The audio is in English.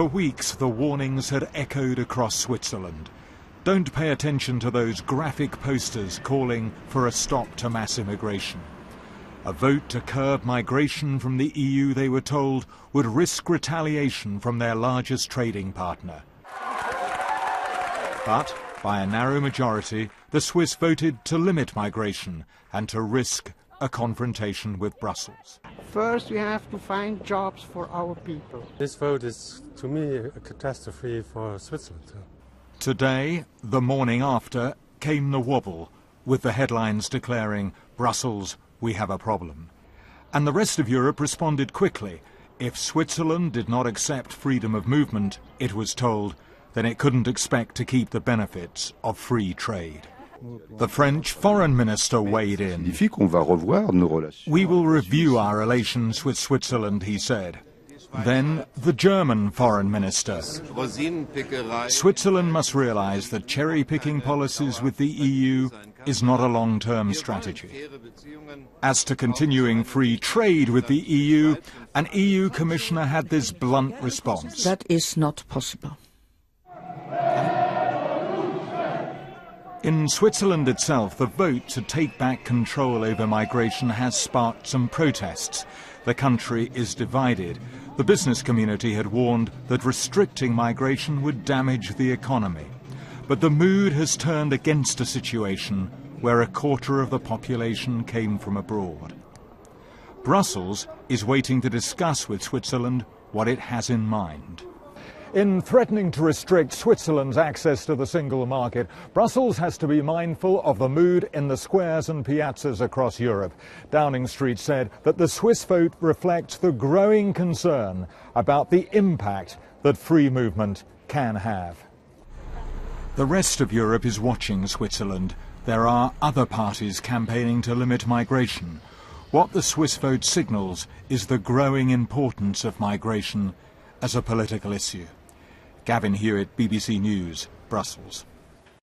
For weeks, the warnings had echoed across Switzerland. Don't pay attention to those graphic posters calling for a stop to mass immigration. A vote to curb migration from the EU, they were told, would risk retaliation from their largest trading partner. But, by a narrow majority, the Swiss voted to limit migration and to risk a confrontation with Brussels. First, we have to find jobs for our people. This vote is, to me, a catastrophe for Switzerland. Today, the morning after, came the wobble, with the headlines declaring, "Brussels, we have a problem." And the rest of Europe responded quickly. If Switzerland did not accept freedom of movement, it was told, then it couldn't expect to keep the benefits of free trade. The French foreign minister weighed in. "We will review our relations with Switzerland," he said. Then the German foreign minister. "Switzerland must realize that cherry-picking policies with the EU is not a long-term strategy. As to continuing free trade with the EU, an EU commissioner had this blunt response. That is not possible. In Switzerland itself, the vote to take back control over migration has sparked some protests. The country is divided. The business community had warned that restricting migration would damage the economy. But the mood has turned against a situation where a quarter of the population came from abroad. Brussels is waiting to discuss with Switzerland what it has in mind. In threatening to restrict Switzerland's access to the single market, Brussels has to be mindful of the mood in the squares and piazzas across Europe. Downing Street said that the Swiss vote reflects the growing concern about the impact that free movement can have. The rest of Europe is watching Switzerland. There are other parties campaigning to limit migration. What the Swiss vote signals is the growing importance of migration as a political issue. Gavin Hewitt, BBC News, Brussels.